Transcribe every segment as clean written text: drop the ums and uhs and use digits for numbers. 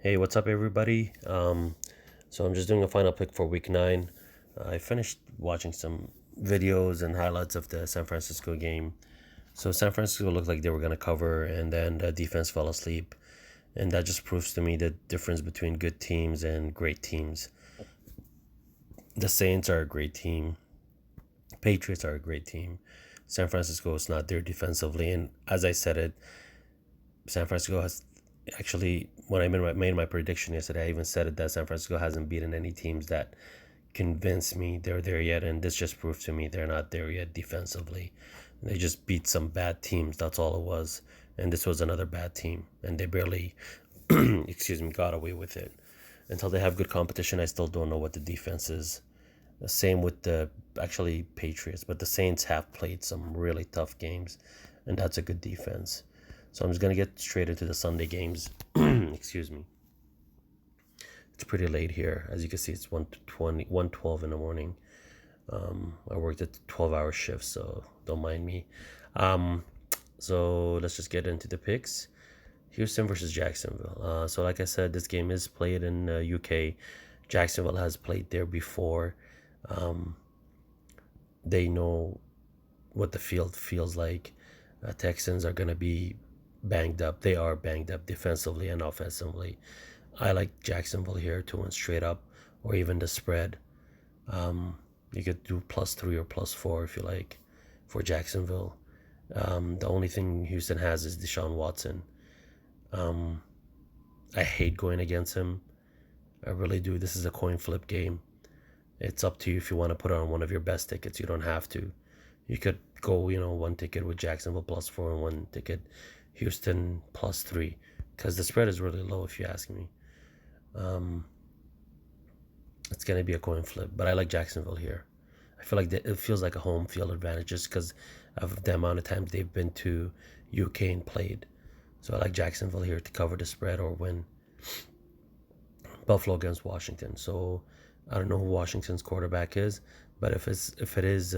Hey, what's up, everybody? So I'm just doing a final pick for Week 9. I finished watching some videos and highlights of the San Francisco game. So San Francisco looked like they were going to cover, and then the defense fell asleep. And that just proves to me the difference between good teams and great teams. The Saints are a great team. Patriots are a great team. San Francisco is not there defensively. And as I said it, San Francisco has actually, when I made my prediction yesterday, I even said it that San Francisco hasn't beaten any teams that convinced me they're there yet. And this just proved to me they're not there yet defensively. They just beat some bad teams. That's all it was. And this was another bad team. And they barely, got away with it. Until they have good competition, I still don't know what the defense is. The same with the actually Patriots, but the Saints have played some really tough games, and that's a good defense. So I'm just gonna get straight into the Sunday games. Excuse me. It's pretty late here, as you can see. It's 1:20, 1:12 in the morning. I worked a 12-hour shift, so don't mind me. Um, so let's just get into the picks. Houston versus Jacksonville. So like I said, this game is played in UK. Jacksonville has played there before. Um, they know what the field feels like. Texans are going to be banged up. They are banged up defensively and offensively. I like Jacksonville here to win straight up or even the spread. You could do +3 or +4 if you like for Jacksonville. The only thing Houston has is Deshaun Watson. I hate going against him. I really do. This is a coin flip game. It's up to you if you want to put on one of your best tickets. You don't have to. You could go, one ticket with Jacksonville +4 and one ticket Houston +3, because the spread is really low if you ask me. It's going to be a coin flip, but I like Jacksonville here. I feel like it feels like a home field advantage just because of the amount of times they've been to UK and played. So I like Jacksonville here to cover the spread or win. Buffalo against Washington. So I don't know who Washington's quarterback is, but if it is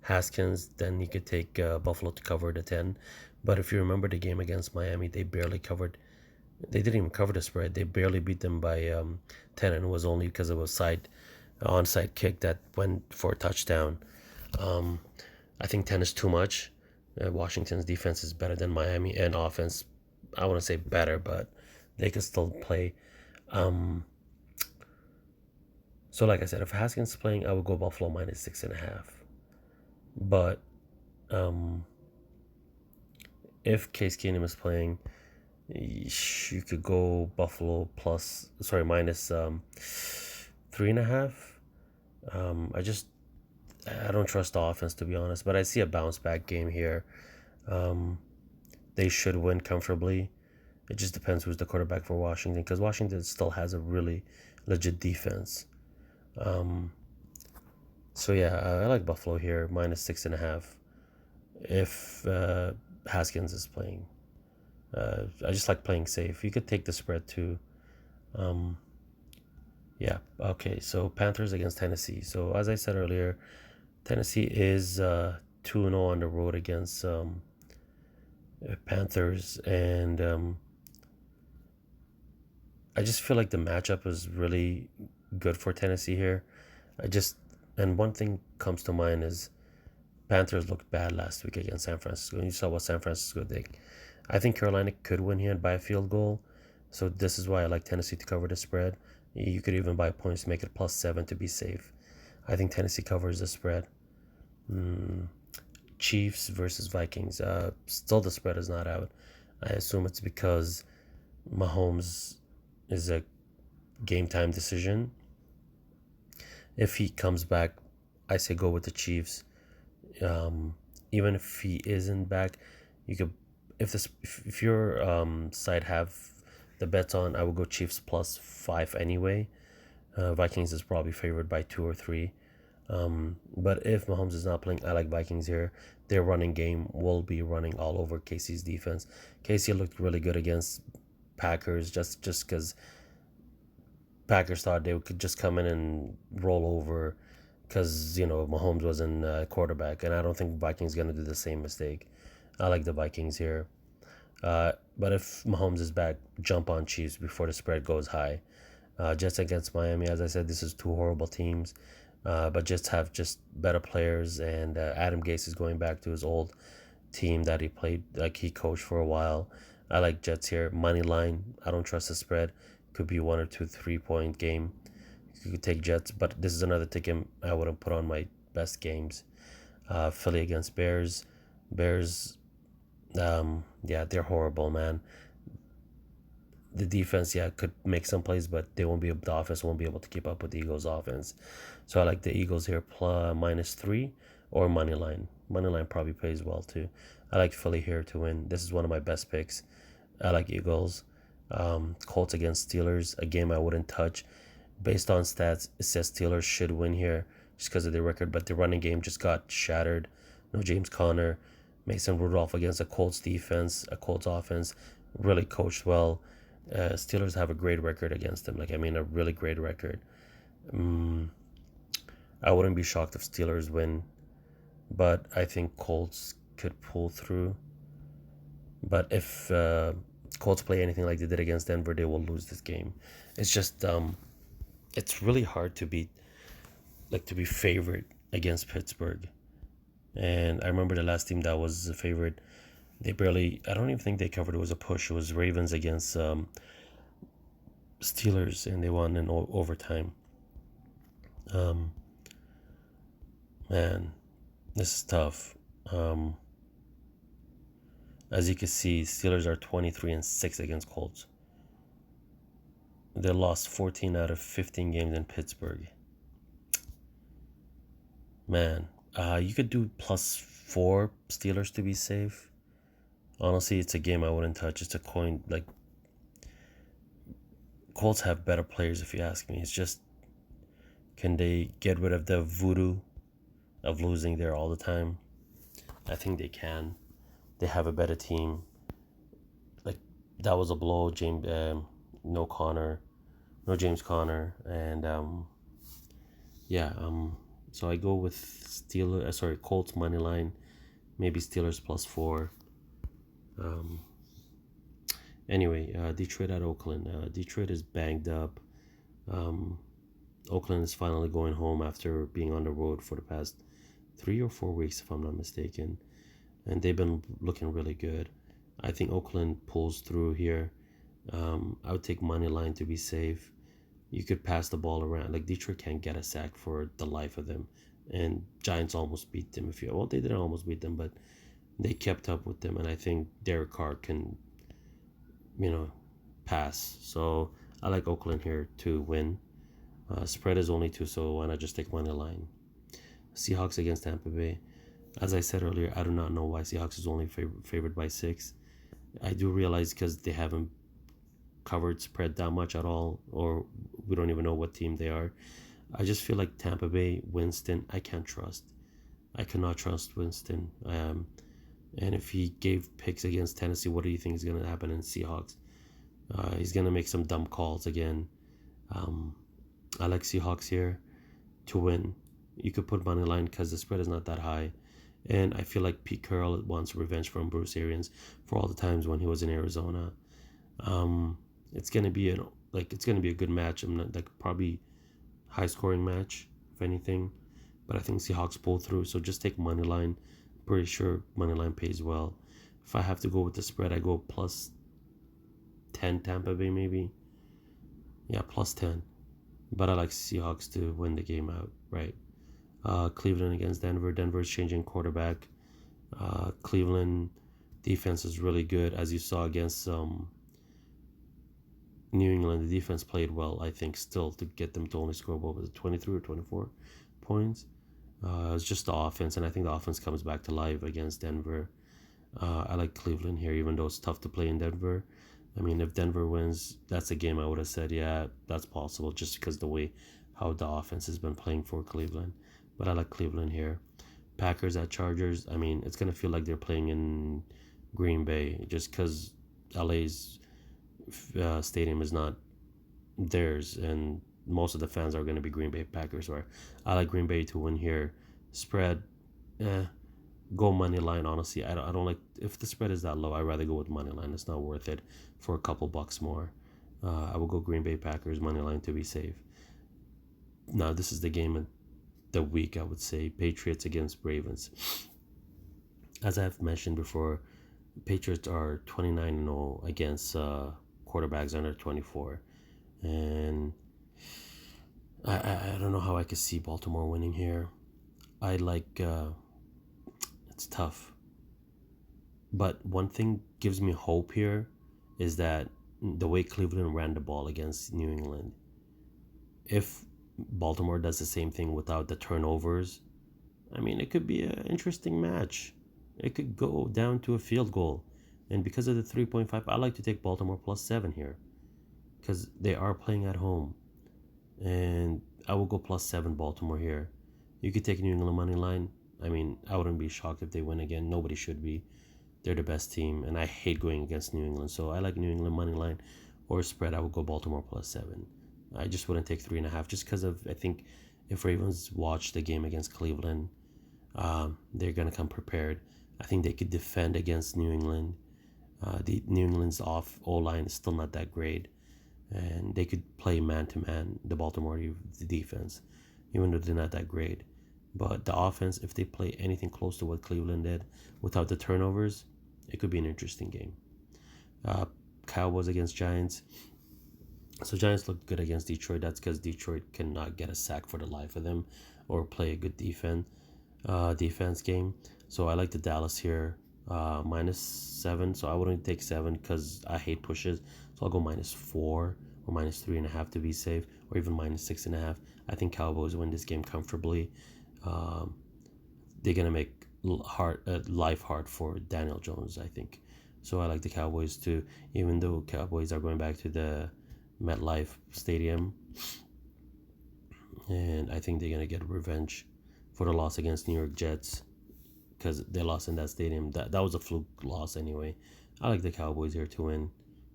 Haskins, then you could take Buffalo to cover the 10. But if you remember the game against Miami, they barely covered. They didn't even cover the spread. They barely beat them by 10, and it was only because of a onside kick that went for a touchdown. I think 10 is too much. Washington's defense is better than Miami, and offense, I want to say better, but they can still play. So like I said, if Haskins is playing, I would go Buffalo -6.5. But if Case Keenum is playing, you could go Buffalo minus 3.5. I don't trust the offense, to be honest, but I see a bounce back game here. They should win comfortably. It just depends who's the quarterback for Washington, because Washington still has a really legit defense. So yeah, I like Buffalo here -6.5 if Haskins is playing. I just like playing safe. You could take the spread too. Yeah, okay. So Panthers against Tennessee. So as I said earlier, Tennessee is 2-0 on the road against Panthers, and I just feel like the matchup is really good for Tennessee here. And one thing comes to mind is Panthers looked bad last week against San Francisco, and you saw what San Francisco did. I think Carolina could win here by a field goal, so this is why I like Tennessee to cover the spread. You could even buy points to make it +7 to be safe. I think Tennessee covers the spread. Chiefs versus Vikings. Still, the spread is not out. I assume it's because Mahomes is a game time decision. If he comes back, I say go with the Chiefs. Even if he isn't back, you could, if your side have the bets on, I would go Chiefs +5 anyway. Vikings is probably favored by 2 or 3. But if Mahomes is not playing, I like Vikings here. Their running game will be running all over KC's defense. KC looked really good against Packers just because Packers thought they could just come in and roll over because, Mahomes wasn't quarterback. And I don't think Vikings going to do the same mistake. I like the Vikings here. But if Mahomes is back, jump on Chiefs before the spread goes high. Jets against Miami, as I said, this is two horrible teams. But Jets have just better players, and Adam Gase is going back to his old team that he played, like he coached for a while. I like Jets here. Money line, I don't trust the spread. Could be 1 or 2 3 point game. You could take Jets, but this is another ticket I wouldn't put on my best games. Philly against Bears. Bears, yeah, they're horrible, man. The defense, yeah, could make some plays, but they won't be the offense won't be able to keep up with the Eagles' offense. So I like the Eagles here plus -3 or money line. Money line probably pays well too. I like Philly here to win. This is one of my best picks. I like Eagles. Colts against Steelers, a game I wouldn't touch. Based on stats, it says Steelers should win here just because of their record, but the running game just got shattered. No James Conner. Mason Rudolph against a Colts defense, a Colts offense, really coached well. Steelers have a great record against them. Like, I mean, a really great record. I wouldn't be shocked if Steelers win, but I think Colts could pull through. But if Colts play anything like they did against Denver, they will lose this game. It's just it's really hard to beat, like to be favored against Pittsburgh. And I remember the last team that was a favorite. They barely. I don't even think they covered. It was a push. It was Ravens against Steelers, and they won in overtime. Um, Man, this is tough. As you can see, Steelers are 23-6 against Colts. They lost 14 out of 15 games in Pittsburgh. Man, you could do +4 Steelers to be safe. Honestly, it's a game I wouldn't touch. It's a coin. Like, Colts have better players, if you ask me. It's just, can they get rid of the voodoo of losing there all the time? I think they can. They have a better team. Like, that was a blow. No Connor, no James Conner, and yeah. So I go with Colts money line, maybe Steelers +4. Anyway, Detroit at Oakland. Detroit is banged up. Oakland is finally going home after being on the road for the past 3 or 4 weeks, if I'm not mistaken, and they've been looking really good. I think Oakland pulls through here. I would take money line to be safe. You could pass the ball around. Like, Detroit can't get a sack for the life of them, and Giants almost beat them. They didn't almost beat them, but they kept up with them, and I think Derek Carr can, pass. So I like Oakland here to win. Spread is only 2, so why not just take money line? Seahawks against Tampa Bay. As I said earlier, I do not know why Seahawks is only favored by 6. I do realize because they haven't covered spread that much at all, or we don't even know what team they are. I just feel like Tampa Bay, Winston, I can't trust. I cannot trust Winston. And if he gave picks against Tennessee, what do you think is going to happen in Seahawks? He's going to make some dumb calls again. I like Seahawks here to win. You could put money line because the spread is not that high. And I feel like Pete Carroll wants revenge from Bruce Arians for all the times when he was in Arizona. It's gonna be a good match. I'm not, like, probably high scoring match if anything, but I think Seahawks pull through. So just take money line. Pretty sure money line pays well. If I have to go with the spread, I go +10 Tampa Bay maybe. Yeah, +10. But I like Seahawks to win the game out, right? Cleveland against Denver. Denver's changing quarterback. Cleveland defense is really good, as you saw against New England. The defense played well, I think, still to get them to only score, what was it, 23 or 24 points. It's just the offense, and I think the offense comes back to life against Denver. I like Cleveland here, even though it's tough to play in Denver. I mean, if Denver wins, that's a game I would have said, yeah, that's possible, just because the way how the offense has been playing for Cleveland. But I like Cleveland here. Packers at Chargers. I mean, it's going to feel like they're playing in Green Bay, just because LA's stadium is not theirs, and most of the fans are going to be Green Bay Packers. Or I like Green Bay to win here. Spread, go money line. Honestly, I don't like if the spread is that low. I'd rather go with money line. It's not worth it for a couple bucks more. I will go Green Bay Packers money line to be safe. Now this is the game of the week. I would say Patriots against Ravens. As I've mentioned before, Patriots are 29-0 against quarterbacks under 24, and I don't know how I could see Baltimore winning here. I like it's tough. But one thing gives me hope here is that the way Cleveland ran the ball against New England, if Baltimore does the same thing without the turnovers, I mean, it could be an interesting match. It could go down to a field goal. And because of the 3.5, I like to take Baltimore plus 7 here because they are playing at home. And I will go plus 7 Baltimore here. You could take New England money line. I mean, I wouldn't be shocked if they win again. Nobody should be. They're the best team, and I hate going against New England. So I like New England money line or spread. I would go Baltimore plus 7. I just wouldn't take 3.5 just because of I think if Ravens watch the game against Cleveland, they're gonna come prepared. I think they could defend against New England. The New England's off O line is still not that great, and they could play man to man. The Baltimore defense, even though they're not that great, but the offense, if they play anything close to what Cleveland did without the turnovers, it could be an interesting game. Uh, Cowboys against Giants. So Giants looked good against Detroit. That's because Detroit cannot get a sack for the life of them, or play a good defense game. So I like the Dallas here, -7. So I wouldn't take 7 because I hate pushes. So I'll go -4 or -3.5 to be safe, or even -6.5. I think Cowboys win this game comfortably. Um, they're gonna make life hard for Daniel Jones, I think. So I like the Cowboys too, even though Cowboys are going back to the MetLife Stadium, and I think they're gonna get revenge for the loss against New York Jets because they lost in that stadium. That was a fluke loss anyway. I like the Cowboys here to win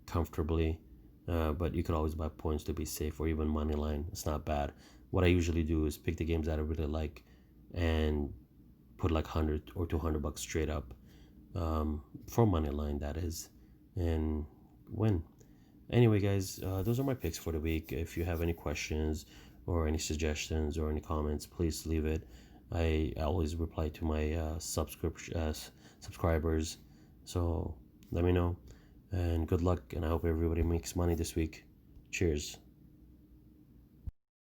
comfortably, but you could always buy points to be safe or even money line. It's not bad. What I usually do is pick the games that I really like and put like 100 or 200 bucks straight up, for money line, that is, and win. Anyway, guys, those are my picks for the week. If you have any questions or any suggestions or any comments, please leave it. I always reply to my subscribers, so let me know. And good luck, and I hope everybody makes money this week. Cheers.